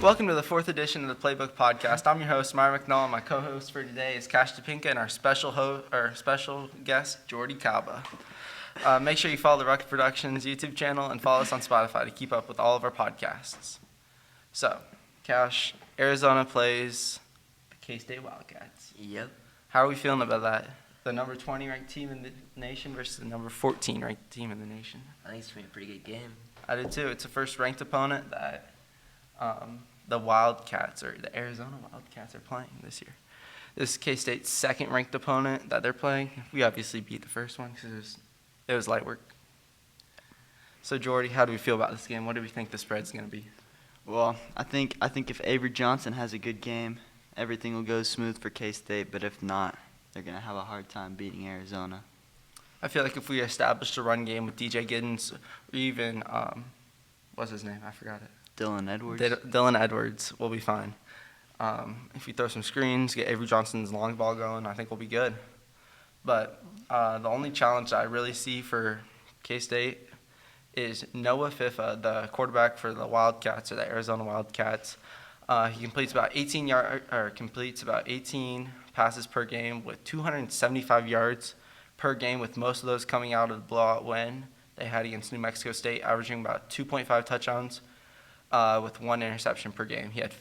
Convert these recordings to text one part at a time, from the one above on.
Welcome to the fourth edition of the Playbook Podcast. I'm your host, Myer and my co-host for today is Cash and our special guest, Jordy Kaba. Make sure you follow the Rocket Productions YouTube channel and follow us on Spotify to keep up with all of our podcasts. So, Cash, Arizona plays the K-State Wildcats. Yep. How are we feeling about that? The number 20 ranked team in the nation versus the number 14 ranked team in the nation. I think it's going to be a pretty good game. I did too. It's the first ranked opponent that the Wildcats, or the Arizona Wildcats, are playing this year. This is K-State's second ranked opponent that they're playing. We obviously beat the first one because it was light work. So, Jordy, how do we feel about this game? What do we think the spread's going to be? Well, I think if Avery Johnson has a good game, everything will go smooth for K-State. But if not, they're going to have a hard time beating Arizona. I feel like if we established a run game with DJ Giddens, or even, what's his name? I forgot it. Dylan Edwards. Dylan Edwards will be fine. If we throw some screens, get Avery Johnson's long ball going, I think we'll be good. But the only challenge I really see for K-State is Noah Fifa, the quarterback for the Wildcats, or the Arizona Wildcats. He completes about 18 passes per game with 275 yards per game, with most of those coming out of the blowout win they had against New Mexico State, averaging about 2.5 touchdowns with one interception per game. He had he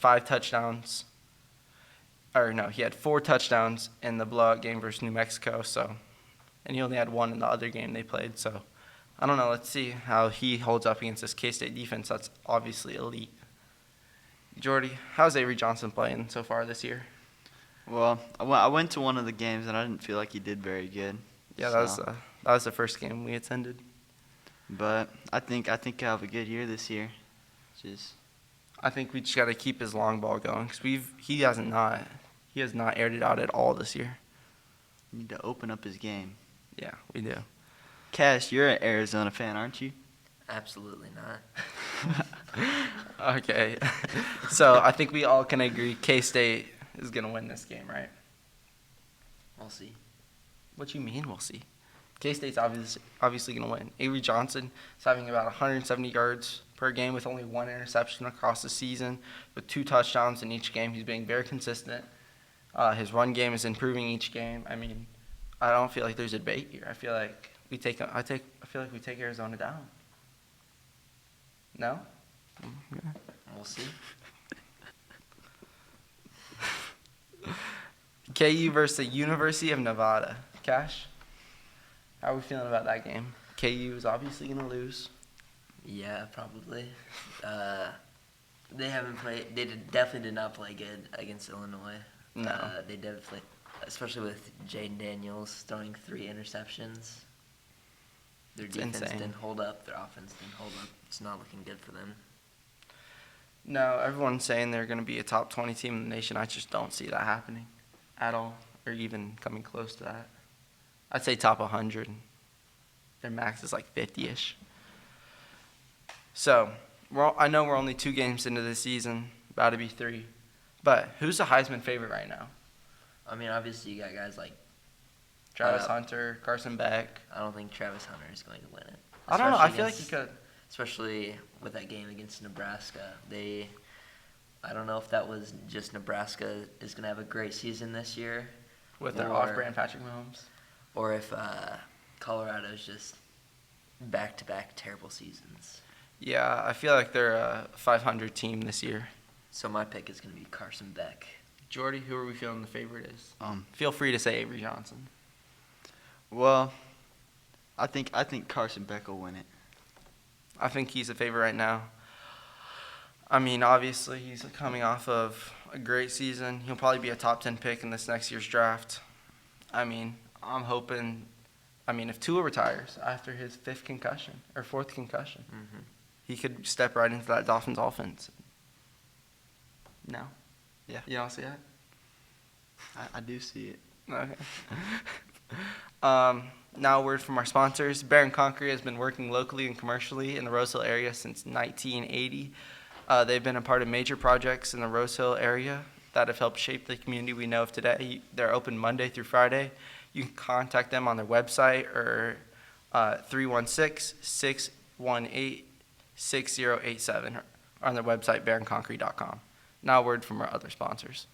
had 4 touchdowns in the blowout game versus New Mexico, and he only had 1 in the other game they played. So, I don't know. Let's see how he holds up against this K-State defense that's obviously elite. Jordy, how's Avery Johnson playing so far this year? Well, I went to one of the games, and I didn't feel like he did very good. Yeah, that was the first game we attended. But I think he'll have a good year this year. I think we just got to keep his long ball going because he has not aired it out at all this year. We need to open up his game. Yeah, we do. Cash, you're an Arizona fan, aren't you? Absolutely not. Okay. So I think we all can agree K-State is going to win this game, right? We'll see. What you mean we'll see? K-State's obviously going to win. Avery Johnson is having about 170 yards per game with only 1 interception across the season, with 2 touchdowns in each game. He's being very consistent. His run game is improving each game. I mean, I don't feel like there's a debate here. I feel like we take Arizona down. No? Yeah. We'll see. KU versus the University of Nevada. Cash, how are we feeling about that game? KU is obviously going to lose. Yeah, probably. They definitely did not play good against Illinois. No. They definitely, especially with Jaden Daniels throwing 3 interceptions. Their defense didn't hold up. Their offense didn't hold up. It's not looking good for them. No, everyone's saying they're going to be a top 20 team in the nation. I just don't see that happening at all, or even coming close to that. I'd say top 100. Their max is like 50-ish. So, I know we're only 2 games into the season, about to be 3. But who's the Heisman favorite right now? I mean, obviously you got guys like Travis Hunter, Carson Beck. I don't think Travis Hunter is going to win it. I don't know. I feel like he could. Especially with that game against Nebraska. I don't know if that was just Nebraska is going to have a great season this year. With their off-brand Patrick Mahomes. Or if Colorado's just back-to-back terrible seasons. Yeah, I feel like they're a 500 team this year. So my pick is going to be Carson Beck. Jordy, who are we feeling the favorite is? Feel free to say Avery Johnson. Well, I think Carson Beck will win it. I think he's a favorite right now. I mean, obviously, he's coming off of a great season. He'll probably be a top 10 pick in this next year's draft. I mean, I'm hoping. I mean, if Tua retires after his 4th concussion, he could step right into that Dolphins offense. No? Yeah. You don't see that? I do see it. Okay. Now a word from our sponsors. Bear and Concrete has been working locally and commercially in the Rose Hill area since 1980. They've been a part of major projects in the Rose Hill area that have helped shape the community we know of today. They're open Monday through Friday. You can contact them on their website or 316-618-6087 on their website, bearandconcrete.com. Now a word from our other sponsors.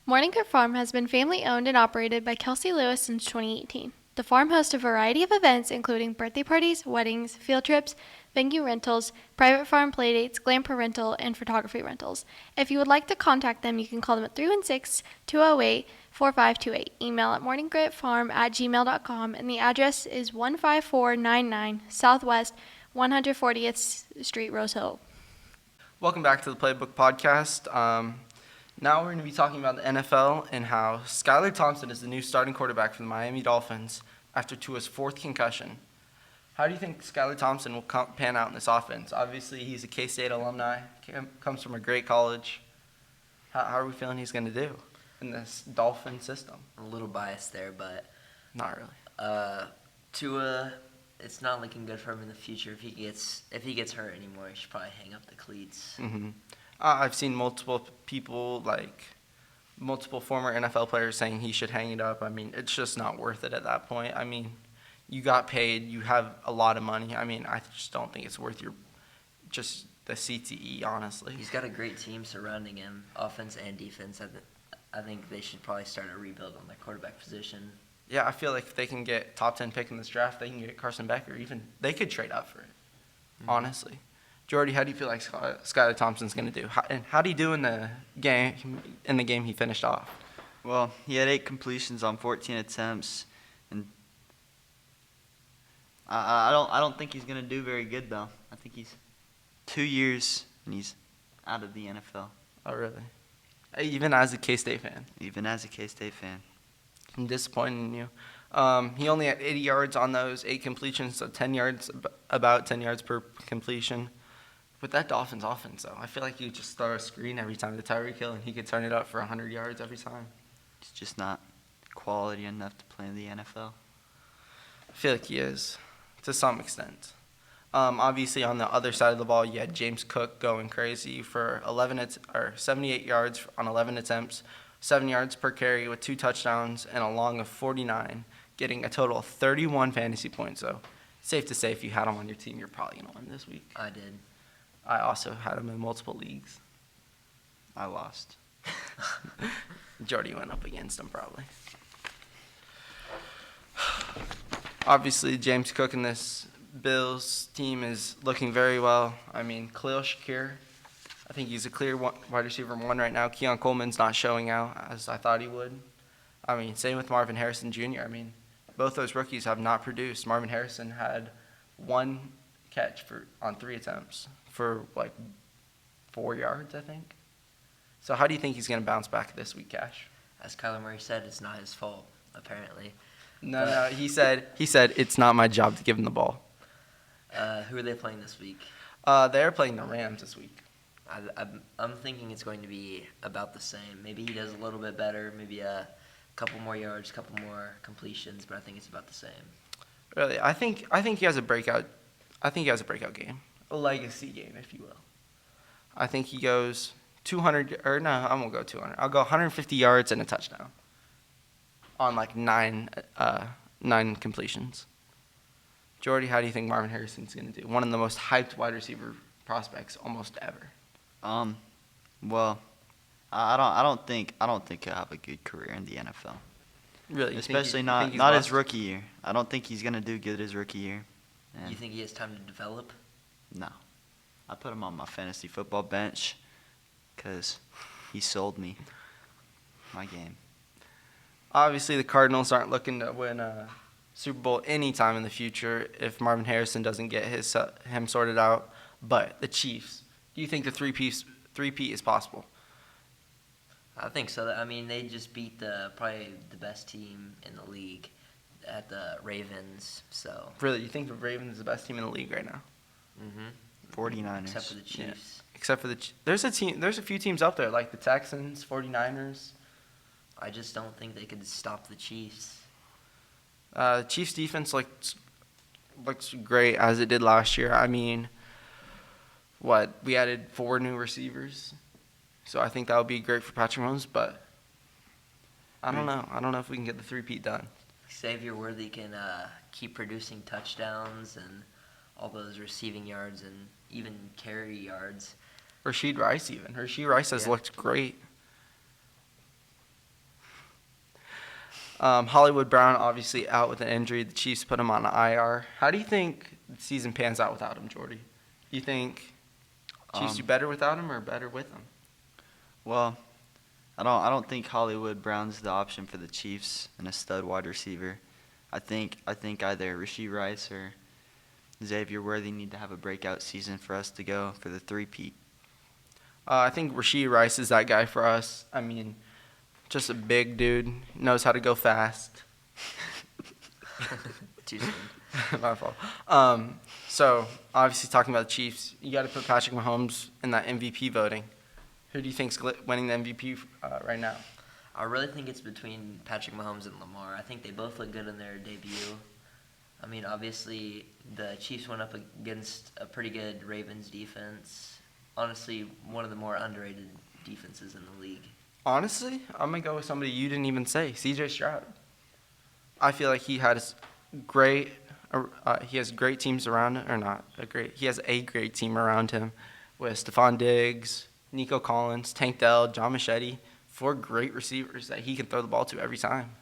Morning Grit Farm has been family owned and operated by Kelsey Lewis since 2018. The farm hosts a variety of events including birthday parties, weddings, field trips, venue rentals, private farm playdates, glamper rental, and photography rentals. If you would like to contact them, you can call them at 316-208-4528. Email at morninggritfarm@gmail.com, and the address is 15499 Southwest 140th Street, Rose Hill. Welcome back to the Playbook Podcast. Now we're going to be talking about the NFL and how Skylar Thompson is the new starting quarterback for the Miami Dolphins after Tua's fourth concussion. How do you think Skylar Thompson will pan out in this offense? Obviously, he's a K-State alumni, comes from a great college. How are we feeling he's going to do in this Dolphin system? I'm a little biased there, but Not really. Tua, it's not looking good for him in the future. If he gets hurt anymore, he should probably hang up the cleats. Mm-hmm. I've seen multiple people, multiple former NFL players saying he should hang it up. I mean, it's just not worth it at that point. I mean, you got paid, you have a lot of money. I mean, I just don't think it's worth the CTE, honestly. He's got a great team surrounding him, offense and defense. I think they should probably start a rebuild on their quarterback position. Yeah, I feel like if they can get top 10 pick in this draft, they can get Carson Becker. Even they could trade up for it, honestly. Jordy, how do you feel like Skylar Thompson's going to do? How did he do in the game he finished off? Well, he had 8 completions on 14 attempts, and I don't think he's going to do very good though. I think he's 2 years and he's out of the NFL. Oh, really? Even as a K-State fan? Even as a K-State fan. I'm disappointed in you. He only had 80 yards on those 8 completions, so 10 yards, about 10 yards per completion. With that Dolphins offense, though, I feel like you just throw a screen every time to Tyreek Hill, and he could turn it up for 100 yards every time. He's just not quality enough to play in the NFL. I feel like he is, to some extent. Obviously, on the other side of the ball, you had James Cook going crazy for 78 yards on 11 attempts, 7 yards per carry with 2 touchdowns, and a long of 49, getting a total of 31 fantasy points. So, safe to say, if you had him on your team, you're probably going to win this week. I did. I also had him in multiple leagues. I lost. Jordy went up against him, probably. Obviously, James Cook in this Bills team is looking very well. I mean, Khalil Shakir, I think he's a clear wide receiver 1 right now. Keon Coleman's not showing out as I thought he would. I mean, same with Marvin Harrison Jr. I mean, both those rookies have not produced. Marvin Harrison had 1 catch on 3 attempts for 4 yards, I think. So how do you think he's going to bounce back this week, Cash? As Kyler Murray said, it's not his fault, apparently. No, he said it's not my job to give him the ball. Who are they playing this week? They're playing the Rams this week. I'm thinking it's going to be about the same. Maybe he does a little bit better, maybe a couple more yards, couple more completions, but I think it's about the same. Really, I think he has a breakout. I think he has a breakout game, a legacy game, if you will. I think he goes 200, or no, I won't go 200. I'll go 150 yards and a touchdown on 9 completions. Jordy, how do you think Marvin Harrison's going to do? One of the most hyped wide receiver prospects almost ever. Well, I don't think he'll have a good career in the NFL. Really, especially not his rookie year. I don't think he's gonna do good his rookie year. And you think he has time to develop? No, I put him on my fantasy football bench because he sold me my game. Obviously, the Cardinals aren't looking to win a Super Bowl anytime in the future if Marvin Harrison doesn't get him sorted out. But the Chiefs, do you think the three-peat is possible? I think so. I mean, they just beat probably the best team in the league at the Ravens. So Really, you think the Ravens is the best team in the league right now? 49ers. Except for the Chiefs. Yeah. Except for there's a few teams up there like the Texans, 49ers. I just don't think they could stop the Chiefs. Chiefs defense looks great as it did last year. I mean, we added 4 new receivers. So I think that would be great for Patrick Mahomes, but I don't know. I don't know if we can get the three-peat done. Xavier Worthy can keep producing touchdowns and all those receiving yards and even carry yards. Rasheed Rice even. Rasheed Rice has looked great. Hollywood Brown obviously out with an injury. The Chiefs put him on IR. How do you think the season pans out without him, Jordy? You think Chiefs do better without him or better with him? Well, I don't think Hollywood Brown's the option for the Chiefs and a stud wide receiver. I think either Rasheed Rice or Xavier Worthy need to have a breakout season for us to go for the three-peat. I think Rasheed Rice is that guy for us. I mean, just a big dude, knows how to go fast. Too soon. My fault. So, obviously talking about the Chiefs, you got to put Patrick Mahomes in that MVP voting. Who do you think's winning the MVP right now? I really think it's between Patrick Mahomes and Lamar. I think they both look good in their debut. I mean, obviously, the Chiefs went up against a pretty good Ravens defense. Honestly, one of the more underrated defenses in the league. Honestly, I'm going to go with somebody you didn't even say, C.J. Stroud. I feel like he has great teams around him, or not a great. He has a great team around him with Stephon Diggs, Nico Collins, Tank Dell, John Machete, 4 great receivers that he can throw the ball to every time.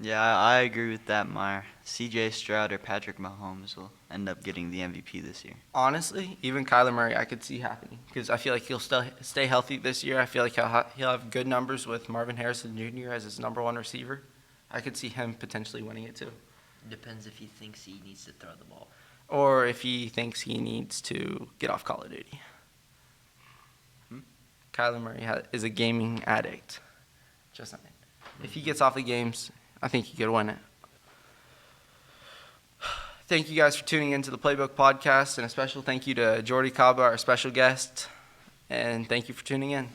Yeah, I agree with that, Myer. C.J. Stroud or Patrick Mahomes will end up getting the MVP this year. Honestly, even Kyler Murray I could see happening because I feel like he'll still stay healthy this year. I feel like he'll have good numbers with Marvin Harrison Jr. as his number 1 receiver. I could see him potentially winning it too. Depends if he thinks he needs to throw the ball. Or if he thinks he needs to get off Call of Duty. Kyler Murray is a gaming addict. Just saying. If he gets off the games, I think he could win it. Thank you guys for tuning into the Playbook Podcast, and a special thank you to Jordy Kaba, our special guest, and thank you for tuning in.